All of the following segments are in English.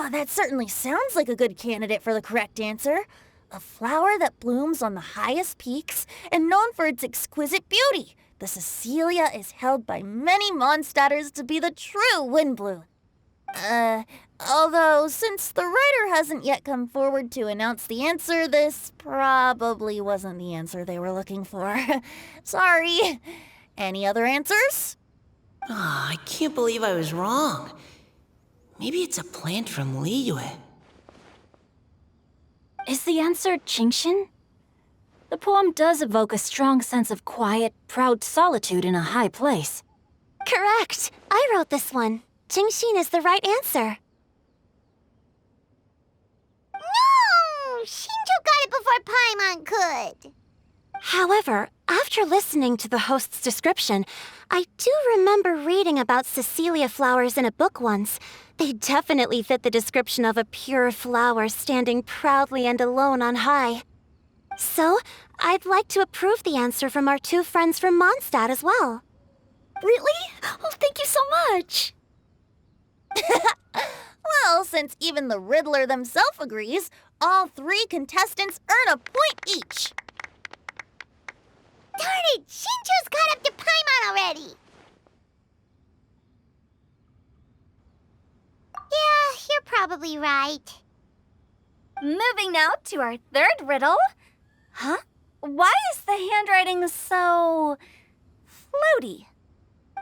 Oh, that certainly sounds like a good candidate for the correct answer. A flower that blooms on the highest peaks and known for its exquisite beauty. The Cecilia is held by many Mondstadters to be the true Windblue. Although, since the writer hasn't yet come forward to announce the answer, this probably wasn't the answer they were looking for. Sorry. Any other answers? Oh, I can't believe I was wrong. Maybe it's a plant from Liyue. Is the answer Qingxin? The poem does evoke a strong sense of quiet, proud solitude in a high place. Correct! I wrote this one. Qingxin is the right answer. No! Shinjo got it before Paimon could. However, after listening to the host's description, I do remember reading about Cecilia flowers in a book once. They definitely fit the description of a pure flower standing proudly and alone on high. So, I'd like to approve the answer from our two friends from Mondstadt as well. Really? Oh, thank you so much! Well, since even the Riddler themselves agrees, all three contestants earn a point each. Darn it! Shinjo's caught up to Paimon already! Yeah, you're probably right. Moving now to our third riddle. Huh? Why is the handwriting so floaty?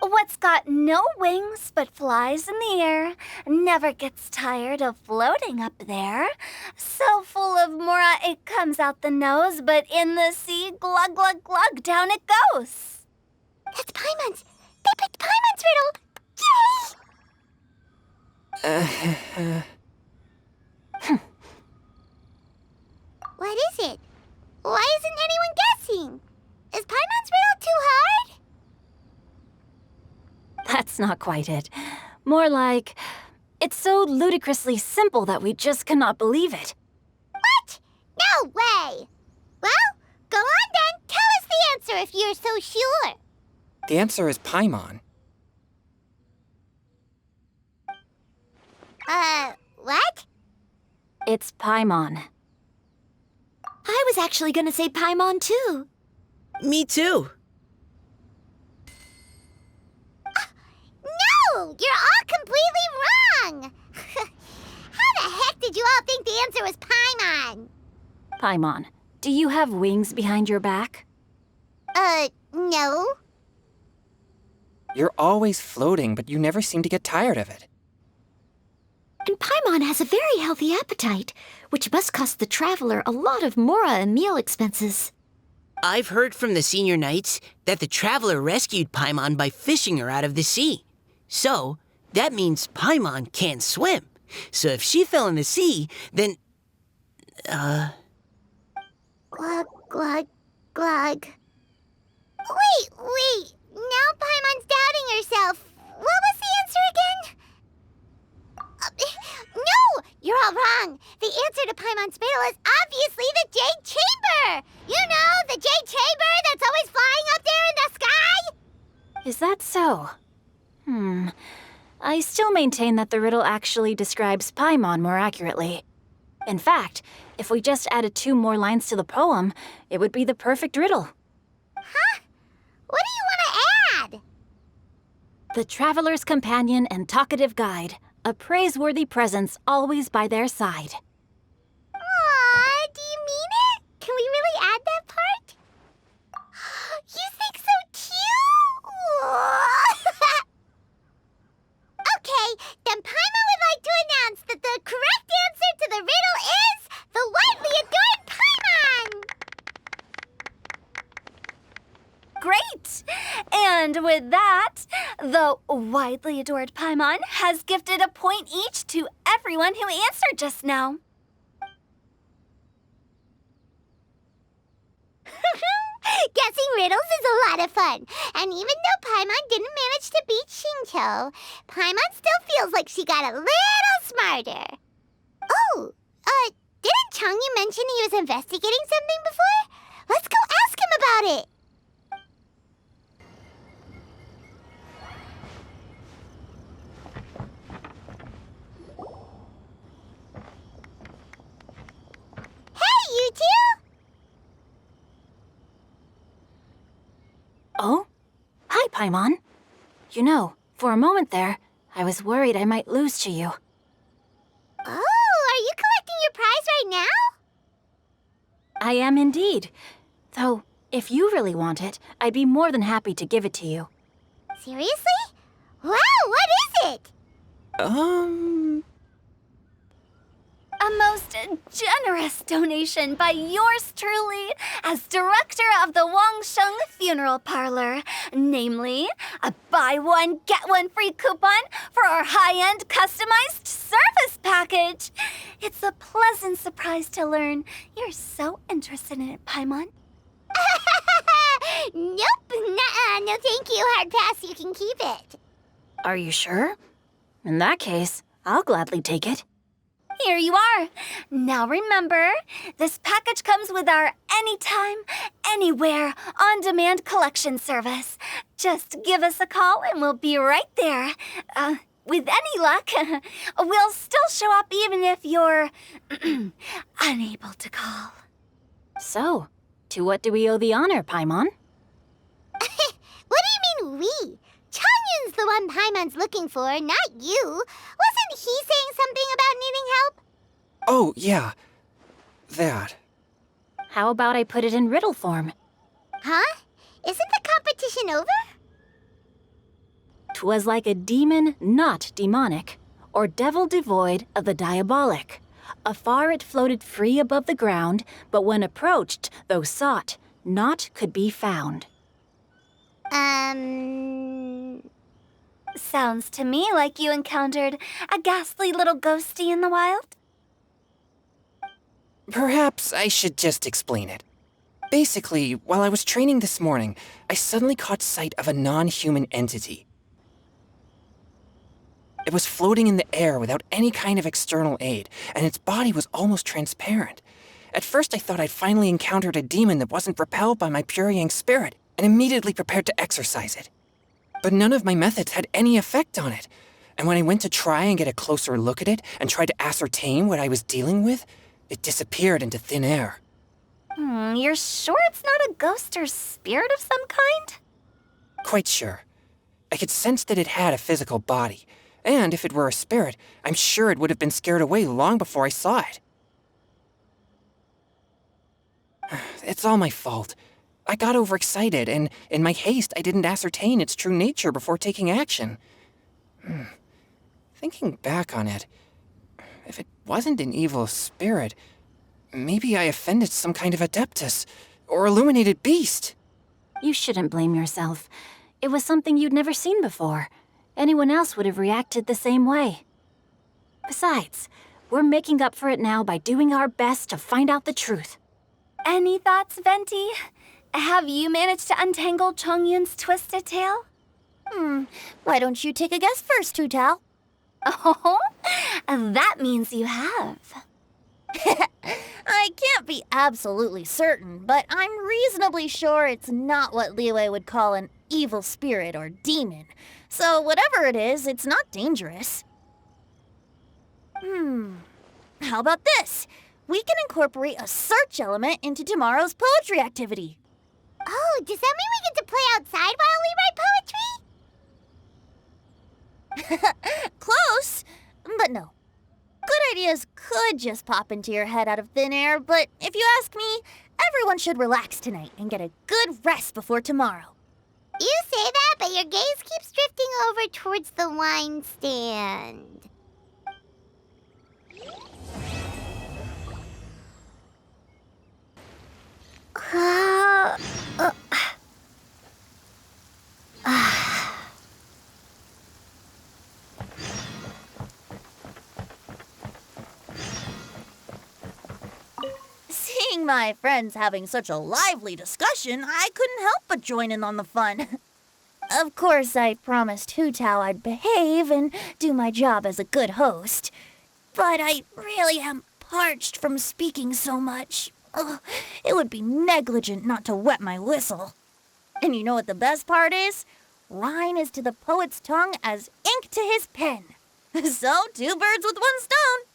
What's got no wings but flies in the air, never gets tired of floating up there. So full of mora it comes out the nose, but in the sea, glug, glug, glug, down it goes. That's Paimon's! They picked Paimon's riddle! Yay! What is it? Why isn't anyone guessing? Is Paimon's riddle too hard? That's not quite it. More like, it's so ludicrously simple that we just cannot believe it. What? No way! Well, go on then. Tell us the answer if you're so sure. The answer is Paimon. What? It's Paimon. I was actually gonna say Paimon too. Me too. No! You're all completely wrong! How the heck did you all think the answer was Paimon? Paimon, do you have wings behind your back? No. You're always floating, but you never seem to get tired of it. And Paimon has a very healthy appetite, which must cost the traveler a lot of mora and meal expenses. I've heard from the senior knights that the traveler rescued Paimon by fishing her out of the sea. So, that means Paimon can't swim. So if she fell in the sea, then... Glug, glug, glug. Wait. Now Paimon's doubting herself. What was the answer again? No! You're all wrong. The answer to Paimon's riddle is obviously the Jade Chamber! You know, the Jade Chamber that's always flying up there in the sky? Is that so? I still maintain that the riddle actually describes Paimon more accurately. In fact, if we just added 2 more lines to the poem, it would be the perfect riddle. Huh? What do you want to add? The traveler's companion and talkative guide, a praiseworthy presence always by their side. Aw, do you mean it? Can we really add that part? You think so cute? Okay, then Paimon would like to announce that the correct answer to the riddle is the widely adored Paimon! Great! And with that, the widely adored Paimon has gifted a point each to everyone who answered just now. Guessing riddles is a lot of fun. And even though Paimon didn't manage to beat Shinjo, Paimon still feels like she got a little smarter. Oh, didn't Changyu mention he was investigating something before? Let's go ask him about it. Paimon. You know, for a moment there, I was worried I might lose to you. Oh, are you collecting your prize right now? I am indeed. Though, if you really want it, I'd be more than happy to give it to you. Seriously? Wow, what is it? A most generous donation by yours truly as director of the Wangsheng Funeral Parlor. Namely, a buy one, get one free coupon for our high-end customized service package. It's a pleasant surprise to learn you're so interested in it, Paimon. Nope, nuh-uh, no thank you, hard pass, you can keep it. Are you sure? In that case, I'll gladly take it. Here you are. Now remember, this package comes with our anytime, anywhere, on-demand collection service. Just give us a call and we'll be right there. With any luck, we'll still show up even if you're unable to call. So, to what do we owe the honor, Paimon? What do you mean we? Chongyun's the one Paimon's looking for, not you. Wasn't he saying something about needing help? Oh, yeah. That. How about I put it in riddle form? Huh? Isn't the competition over? 'Twas like a demon not demonic, or devil devoid of the diabolic. Afar it floated free above the ground, but when approached, though sought, naught could be found. Sounds to me like you encountered a ghastly little ghostie in the wild. Perhaps I should just explain it. Basically, while I was training this morning, I suddenly caught sight of a non-human entity. It was floating in the air without any kind of external aid, and its body was almost transparent. At first I thought I'd finally encountered a demon that wasn't repelled by my pure yang spirit, and immediately prepared to exorcise it. But none of my methods had any effect on it, and when I went to try and get a closer look at it and tried to ascertain what I was dealing with, it disappeared into thin air. You're sure it's not a ghost or spirit of some kind? Quite sure. I could sense that it had a physical body, and if it were a spirit, I'm sure it would have been scared away long before I saw it. It's all my fault. I got overexcited, and in my haste, I didn't ascertain its true nature before taking action. Thinking back on it, if it wasn't an evil spirit, maybe I offended some kind of adeptus or illuminated beast. You shouldn't blame yourself. It was something you'd never seen before. Anyone else would have reacted the same way. Besides, we're making up for it now by doing our best to find out the truth. Any thoughts, Venti? Have you managed to untangle Chongyun's twisted tail? Why don't you take a guess first, Hu Tao? Oh, that means you have. I can't be absolutely certain, but I'm reasonably sure it's not what Liyue would call an evil spirit or demon. So whatever it is, it's not dangerous. How about this? We can incorporate a search element into tomorrow's poetry activity. Oh, does that mean we get to play outside while we write poetry? Close, but no. Good ideas could just pop into your head out of thin air, but if you ask me, everyone should relax tonight and get a good rest before tomorrow. You say that, but your gaze keeps drifting over towards the wine stand. Seeing my friends having such a lively discussion, I couldn't help but join in on the fun. Of course, I promised Hu Tao I'd behave and do my job as a good host. But I really am parched from speaking so much. Ugh, it would be negligent not to wet my whistle. And you know what the best part is? Rhyme is to the poet's tongue as ink to his pen. So, 2 birds with 1 stone.